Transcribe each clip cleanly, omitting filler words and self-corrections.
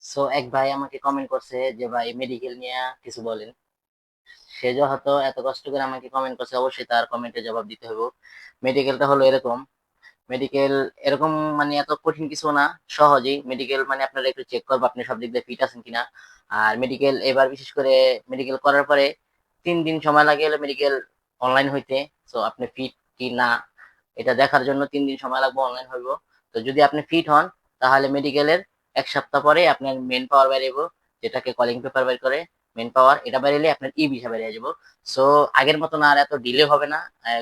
So এক ভাই আমাকে কমেন্ট করছে যে ভাই মেডিকেল নিয়ে কিছু বলেন। সে হয়তো এত কষ্ট করে আমাকে কমেন্ট করছে, অবশ্যই তার কমেন্টে জবাব দিতে হবে। মেডিকেলটা হলো এরকম, মেডিকেল এরকম মানে এত কঠিন কিছু না, সহজেই মেডিকেল মানে আপনারা একটু চেক করবো আপনি সব দিক দিয়ে ফিট আছেন কিনা। আর মেডিকেল এবার বিশেষ করে মেডিকেল করার পরে 3 দিন সময় লাগে হলো মেডিকেল অনলাইন হইতে। তো আপনি ফিট কি না এটা দেখার জন্য 3 দিন সময় লাগবে, অনলাইন হইব। তো যদি আপনি ফিট হন তাহলে মেডিকেলের 1 সপ্তাহ পরে আপনার মেন পাওয়ার বেরিয়ে, যেটাকে কলিং পেপার বের করে মেন পাওয়ার, এটা বেরিয়ে আপনার ই ভিসা বেরিয়ে যাবো। সো আগের মতন আর এত ডিলে হবে না,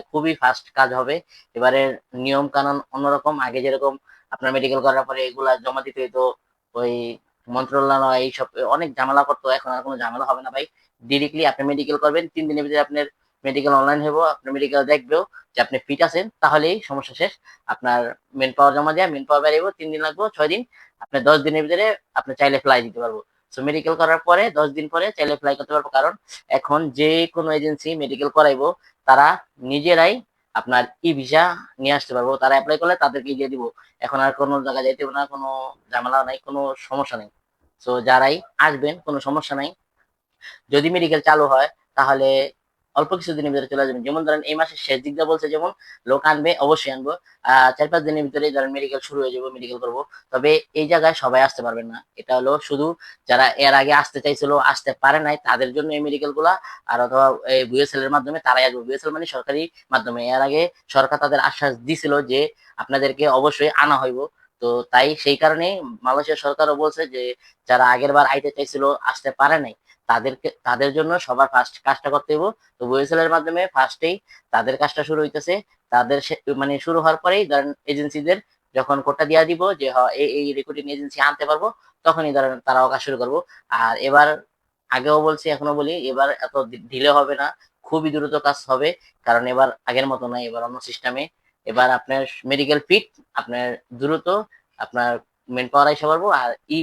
খুবই ফাস্ট কাজ হবে। এবারের নিয়ম কানুন অন্যরকম। আগে যেরকম আপনার মেডিকেল করার পরে এগুলা জমা দিতে হইতো ওই মন্ত্রণালয়, এইসব অনেক ঝামেলা করতো, এখন আর কোনো ঝামেলা হবে না ভাই। ডিরেক্টলি আপনি মেডিকেল করবেন, 3 দিনের ভিতরে আপনার মেডিকেল অনলাইন হবো, আপনার মেডিকেল দেখবেও যে আপনি ফিট আছেন, তাহলেই সমস্যা শেষ। আপনার মেন পাওয়ার জমা দেওয়া, মেন পাওয়ার বেরিয়ে 3 দিন লাগবে, 6 দিন। আপনার 10 দিনের ভিতরে আপনি চাইলে ফ্লাই দিতে পারবো। সো মেডিকেল করার পরে 10 দিন পরে চাইলে ফ্লাই করতে পারবো, কারণ এখন যে কোনো এজেন্সি মেডিকেল করাইবো তারা নিজেরাই আপনার ই ভিসা নিয়ে আসতে পারবো, তারা অ্যাপ্লাই করলে তাদেরকে দিয়ে দিব। এখন আর কোনো জায়গায় যেতে হবে না, কোনো ঝামেলা নাই, কোনো সমস্যা নেই। তো যারাই আসবেন কোনো সমস্যা নাই। যদি মেডিকেল চালু হয় তাহলে অল্প কিছুদিনের ভিতরে চলে যাবেন। যেমন ধরেন এই মাসের শেষ দিকটা বলছে, যেমন লোক আনবে অবশ্যই আনবো, 4-5 দিনের ভিতরে ধরেন মেডিকেল শুরু হয়ে যাবে, মেডিকেল করবো। তবে এই জায়গায় সবাই আসতে পারবেন না, এটা হলো শুধু যারা এর আগে আসতে চাইছিল আসতে পারে নাই তাদের জন্য এই মেডিকেল গুলা। আর অথবা এই বিএসএল এর মাধ্যমে তারাই আসবে, বিএসএল মানে সরকারি মাধ্যমে। এর আগে সরকার তাদের আশ্বাস দিছিল যে আপনাদেরকে অবশ্যই আনা হইব। তো তাই সেই কারণে মালয়েশিয়া সরকারও বলছে যে যারা আগের বার আইতে চাইছিল আসতে পারে নাই তাদের জন্য সবার ফার্স্ট কাজটা করতে হইব। তো ওয়েসেল এর মাধ্যমে ফার্স্টেই তাদের কাজটা শুরু হইতেছে। তাদের মানে শুরু হওয়ার পরেই ধরেন এজেন্সিদের যখন কোডটা দিয়া দিব যে এই রিক্রুটিং এজেন্সি আনতে পারবো, তখনই ধরেন তারাও কাজ শুরু করবো। আর এবার আগেও বলছি এখনো বলি, এবার এত ঢিলে হবে না, খুবই দ্রুত কাজ হবে। কারণ এবার আগের মতো নয়, এবার অন্য সিস্টেমে। এবার আপনার মেডিকেল ফিট, আপনার দ্রুত আপনার মেন পাওয়ার আইসা পারবো। আর ই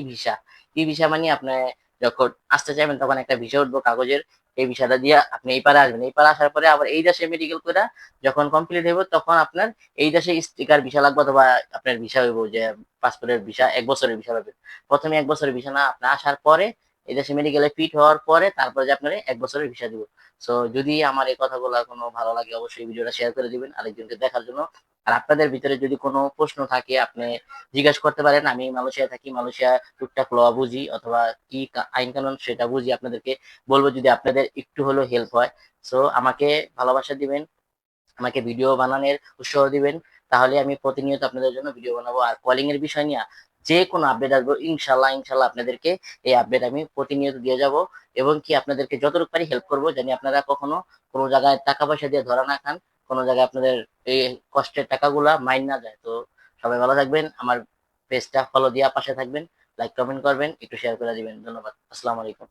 ভিসা মানে আপনার যখন আসতে চাইবেন তখন একটা ভিসা উঠবো কাগজের, এই ভিসাটা দিয়ে আপনি এই পারে আসবেন। এই পারে আসার পরে আবার এই দেশে মেডিকেল করে যখন কমপ্লিট হইব তখন আপনার এই দেশে স্টিকার ভিসা লাগবে, অথবা আপনার ভিসা হইব যে পাসপোর্টের ভিসা, 1 বছরের ভিসা লাগবে। প্রথমে 1 বছরের ভিসা না, আপনি আসার পরে এই দেশে মেডিকেলে ফিট হওয়ার পরে তারপরে যে আপনার 1 বছরের ভিসা দিব। সো যদি আমার এই কথাগুলো কোনো ভালো লাগে অবশ্যই ভিডিওটা শেয়ার করে দিবেন আরেকজনকে দেখার জন্য। আর আপনাদের ভিতরে যদি কোনো প্রশ্ন থাকে আপনি জিজ্ঞাসা করতে পারেন। আমি মালয়েশিয়া থাকি, মালয়েশিয়া টুকটাক ল বুঝি, অথবা কি আইন কানুন সেটা বুঝি, আপনাদেরকে বলবো যদি আপনাদের একটু হলেও হেল্প হয়। সো আমাকে ভালোবাসা দিবেন, আমাকে ভিডিও বানানোর উৎসাহ দিবেন, তাহলে আমি প্রতিনিয়ত আপনাদের জন্য ভিডিও বানাবো। আর কলিং এর বিষয় নিয়ে যে কোনো আপডেট আসবো ইনশাল্লাহ, ইনশাল্লাহ আপনাদেরকে এই আপডেট আমি প্রতিনিয়ত দিয়ে যাব। এবং কি আপনাদেরকে যতটুকু পারি হেল্প করবো, জানি আপনারা কখনো কোনো জায়গায় টাকা পয়সা দিয়ে ধরা না খান, কোনো জায়গায় আপনাদের এই কষ্টের টাকাগুলা মাইন না যায়। তো সবাই ভালো থাকবেন, আমার পেজটা ফলো দিয়ে পাশে থাকবেন, লাইক কমেন্ট করবেন, একটু শেয়ার করে দিবেন। ধন্যবাদ, আসসালামু আলাইকুম।